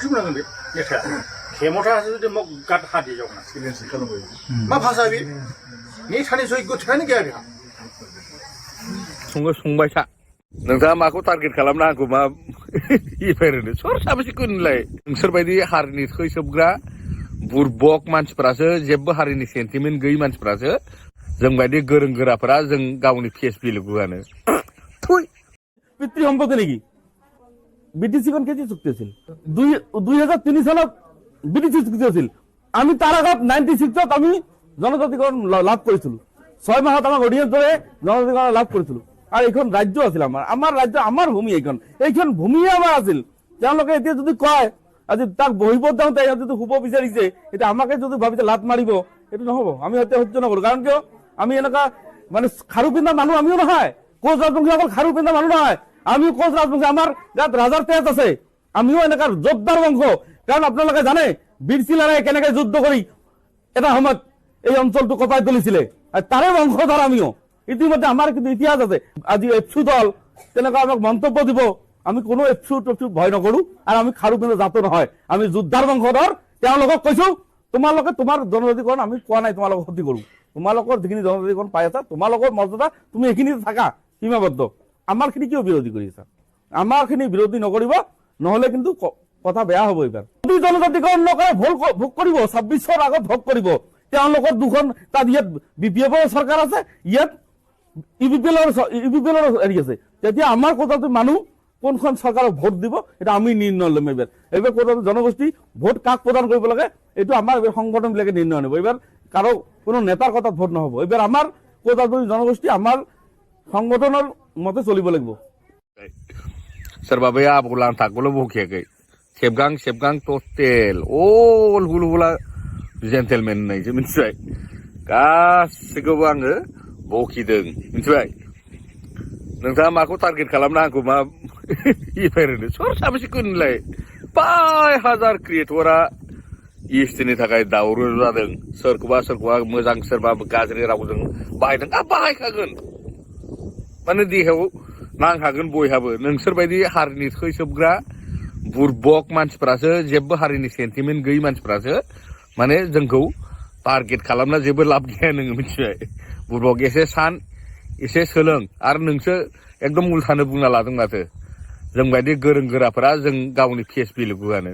बुनांगोन बे मेथाइआ खेमथासो जुदि मग गाद हादि जावना सिलेन्स खालामबाय मा भाषा बे मेथाइनि जयगथायानो गैया बेहा संबाय था नोंथाङा माखौ टारगेट खालामनो आंखौ मा इफायर होनो सोर साबेसेखौ होनलाय नोंसोरबायदि हारिनि थैसोबग्रा बुरबक मानसिफोरासो जेबो हारिनि सेन्टिमेन्ट गैयै मानसिफोरासो जोंबायदि गोरों गोराफोरा जों गावनि फेस भेलुखौआनो পিতৃ সম্পত্তি নেকি ব্রিটিশগণ কেজি চুক্তি আছিল 2003 সালত ব্রিটিশ চুক্তি আছিল আমি তার আগত 96ত আমি জনজাতিকরণ লাভ করেছিল 6 মাহত আমাক অডিয়েন্স ধরে জনজাতিকরণ লাভ করেছিল আর এখন রাজ্য আছিল আমার রাজ্য আমার ভূমি এইখন ভূমিয়ে আমার আছিল তেওঁলোকে এতিয়া যদি কয় আজি তাক বহিব দাওঁতে যদি শুব বিচাৰিছে এটা আমাকে যদি ভাবিছে লাত মাৰিব এটা নহব আমি হতে সহ্য নকৰো কাৰণ কিয় আমি এনেকা মানে খাৰু পিন্ধা মানুহ আমিও নহয় কোচ ৰাজবংশী অকল খাৰু পিন্ধা মানুহ নহয় আমিও কোচ ৰাজবংশী আমাৰ গাত ৰাজাৰ তেজ আছে আমিও এনেকা যোদ্ধাৰ বংশ কাৰণ আপোনালোকে জানে বীৰ চিলাৰাই কেনেকে যুদ্ধ কৰি এটা সময়ত এই অঞ্চলটো কপাই তুলিছিলে আৰু তাৰে বংশধৰ আমিও ইতিমধ্যে আমাৰ কিন্তু ইতিহাস আছে আজি এফচু দল তেনেকুৱা আমাক মন্তব্য দিব আমি কোনো এফচু ভয় নকৰো আৰু আমি খাৰু পিন্ধা জাতো নহয় আমি যোদ্ধাৰ বংশধৰ তেওঁলোকক কৈছো তোমালোকে তোমাৰ জনজাতিকৰণ আমি কোৱা নাই তোমালোকক ক্ষতি কৰো তোমালোকৰ যিখিনি জনজাতিকৰণ পাই আছা তোমালোকৰ মৰ্যাদা তুমি এইখিনি থাকা সীমাবদ্ধ আমাৰখিনি কিয় বিৰোধী কৰি আছা আমাৰখিনি বিৰোধী নকৰিব নহলে কিন্তু কথা বেয়া হ'ব এইবাৰ যদি জনজাতিকৰণ নকৰে ভোগ কৰিব 26ৰ আগত ভোগ কৰিব তেওঁলোকৰ দুখন তাত ইয়াত বিপিএফৰ চৰকাৰ আছে ইয়াত ইউপিপিএলৰ হেৰি আছে তেতিয়া আমাৰ কথাটো মানুহ কোনখন চৰকাৰক ভোট দিব এটা আমি নিৰ্ণয় ল'ম এইবাৰ কথাটো জনগোষ্ঠী ভোট কাক প্ৰদান কৰিব লাগে এইটো আমাৰ সংগঠনবিলাকে নিৰ্ণয় ল'ব এইবাৰ কাৰো কোনো নেতাৰ কথাত ভোট নহ'ব এইবাৰ আমাৰ কথাটো জনগোষ্ঠী আমাৰ সংগঠনৰ মতে চলিব লাগিব सोरबाबाया आबौ लांथाखौल' बखियाखै सेबगां टटेल अल हुलहुला जेन्टेलमेन होननायसो मिथिबाय गासिखौबो आङो बखिदों मिथिबाय नोंथाङा माखौ टारगेट खालामनो आंखौ मा इफायर होनो सोर साबेसेखौ होनलाय 5,000 क्रिएटरा इस्टिनि थाखाय दावराव जादों सोरखौबा मोजां सोरबा गाज्रि रावजों बाहायदों बाहायखागोन माने देहायाव नांखागोन बयहाबो नोंसोरबायदि हारिनि थैसोबग्रा बुरबक मानसिफोरासो जेबो हारिनि सेन्टिमेन्ट गैयै मानसिफोरासो माने जोंखौ टारगेट खालामना जेबो लाब गैया नोङो मिथिबाय बुरबक एसे सान एसे सोलों आरो नोंसो एकदम उल्थानो बुंना लादों माथो जोंबायदि गोरों गोराफोरा जों गावनि फेस भेलुखौआनो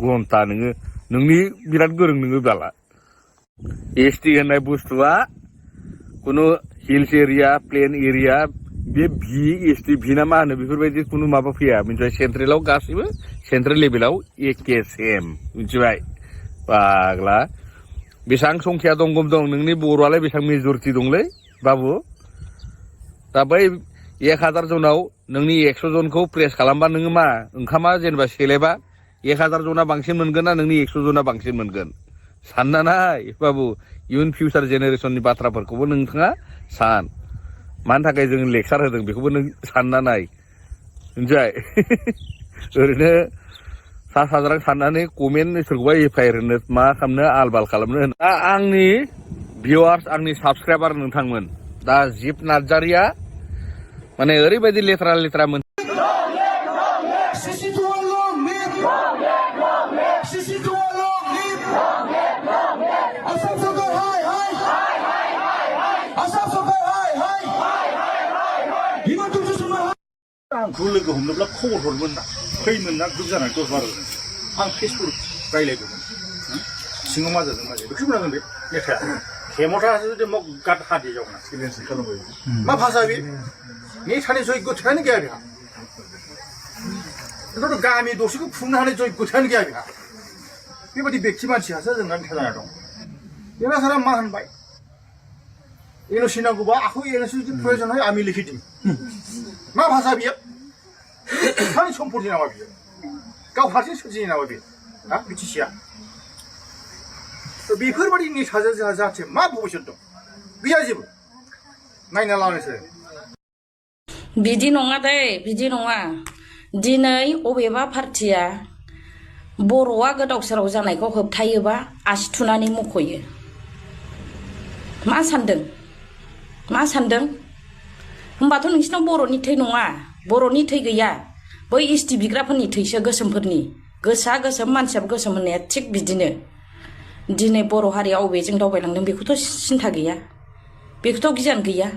घन्टा नोंनि बिराद गोरों नोङो बाला एसटि होननाय बुस्थुआ कुनु हिल्स एरिया प्लेन एरिया बे भि एसटि भि ना मा होनो बेफोरबायदि कुनु माबा फैया मिथिबाय सेन्ट्रेलाव गासैबो सेन्ट्रेल लेभेलाव एके सेम मिथिबाय पागला बेसेबां संख्या दं नोंनि बर'आलाय बेसेबां मेजरिटि दंलै बाबु दा बै 1000 जनाव नोंनि 100 जनखौ प्रेस खालामबा नोङो मा ओंखामा जेनेबा सेलेबा 1000 जना बांसिन मोनगोन ना नोंनि 100 जना बांसिन मोनगोन सानना नाय बाबु इयुन फिउचार जेनेरेसननि बाथ्राफोरखौबो नोंथाङा सान मानि थाखाय जों लेक्सार होदों बेखौबो नों सानना नाय मिथिबाय ओरैनो सा साज्रां साननानै कमेन्ट सोरखौबा एफआइआर होनो मा खालामनो आलबाल खालामनो दा आंनि भिउआर्स आंनि साबस्क्राइबार नोंथांमोन दा जिप नार्जारिया माने ओरैबायदि लेथ्रा मोन आंखौ लोगो हमनोब्ला खबर हरमोन ना फैमोन ना ग्रुप जानानै 10-12 आं फेसबुक रायलायदोंमोन सिङाव मा जादों बेखौ बुंनांगोन बे मेथाइआ खेमथासो जुदि मग गाद हादि जावना सिलेन्स खालामबाय मा भाषा बे मेथाइनि जयगथायानो गैया बेहा बेखौथ' गामि दसेखौ खुंनो हानाय जयगथायानो गैया बेहा बेबायदि बेक्ति मानसियासो जोंनानै थाजाना दं बेना सारा मा होनबाय एनओसि नांगौबा आखौ एनओसि जुदि प्रयोजन হয় আমি লিখি দিই मा भाषा बियो बिफांनि सम्पति नामा बियो गाव हारसिं सोरजिनाय नामा बियो हा बिटिसिआ बेफोरबायदि नेताजों जोंहा जाहाथे मा भबिष्यत दं गैया जेबो नायना लानोसै बिदि नङा दे बिदि नङा दिनै अबेबा पार्टिया बर'आ गोदाव सोराव जानायखौ होबथायोबा आसि थुनानै मख'यो मा सानदों होमबाथ' नोंसिनाव बर'नि थै नङा बर'नि थै गैया बै एसटि बिग्राफोरनि थैसो गोसोमफोरनि गोसा गोसोम मानसियाबो गोसोम होननाया थिग बिदिनो दिनै बर' हारिया अबेजों दावबायलांदों बेखौथ' सिन्था गैया बेखौथ' गियान गैया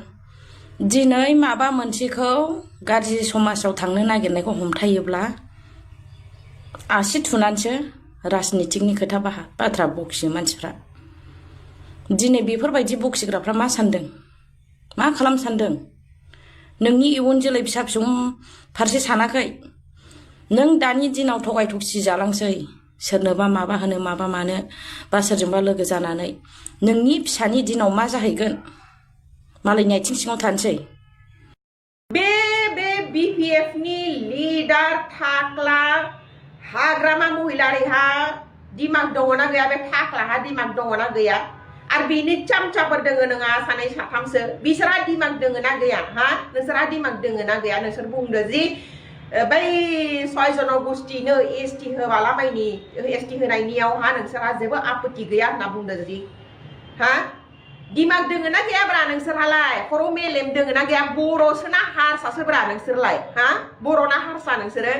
दिनै माबा मोनसेखौ गाज्रि समाजाव थांनो नागिरनायखौ हमथायोब्ला आसि थुनानैसो राजनितिकनि खोथा बाथ्रा बखियो मानसिफ्रा दिनै बेफोरबायदि बखिग्राफ्रा मा सानदों मा खालाम सानदों नोंनि इयुन जोलै फिसा फिसौ फारसे सानाखै नों दानि दिनाव थगाय थगसि जालांसै सोरनोबा माबा होनो माबा मानो बा सोरजोंबा लोगो जानानै नोंनि फिसानि दिनाव मा जाहैगोन मालायनि आथिं सिङाव थानोसै बे BPF नि लिडार थाक्ला हाग्रामा महिलारिहा दिमाग दङना गैया बे थाक्लाहा दिमाग दङना गैया आरो बिनि चामचाफोर दोङो नोङा सानै साथामसो बिसोरहा दिमाग दोङो ना गैया हा नोंसोरहा दिमाग दोङो ना गैया नोंसोर बुंदो जि बै 6 जनगोष्ठीनो एसटि होबालाबायनि एसटि होनायनियावहा नोंसोरहा जेबो आपत्ति गैया होनना बुंदो जि हा दिमाग दोङो ना गैयाब्रा नोंसोरहालाय खर' मेलेम दोङो ना गैया बर'सोना हारसासोब्रा नोंसोरलाय हा बर'ना हारसा नोंसोरो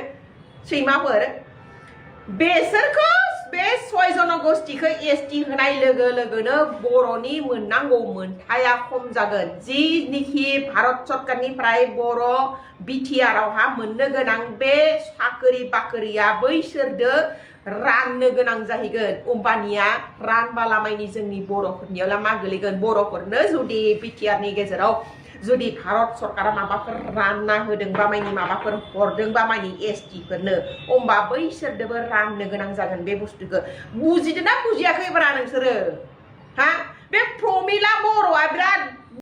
सैमाफोर बेसोरखौ बे 6 जनगोष्ठीखौ एसटि होनाय लोगो लोगोनो बर'नि मोननांगौ मोनथाया खम जागोन जिनिखि भारत सरकारनिफ्राय बर' बिटिआरआवहा मोननो गोनां बे साख्रि बाख्रिया बैसोरदो राननो गोनां जाहैगोन अम्बानिया रानबालामायनि जोंनि बर'फोरनियावला मा गोलैगोन बर'फोरनो जुदि बिटिआरनि गेजेराव जुदि भारत सरकारा माबाफोर रानना होदोंबा मायनि माबाफोर हरदोंबा मायनि एसटिफोरनो होमबा बैसोरदोबो राननो गोनां जागोन बे बुस्थुखौ बुजिदोंना बुजियाखैब्रा नोंसोरो हा बे प्रमिला बर'आ बिराद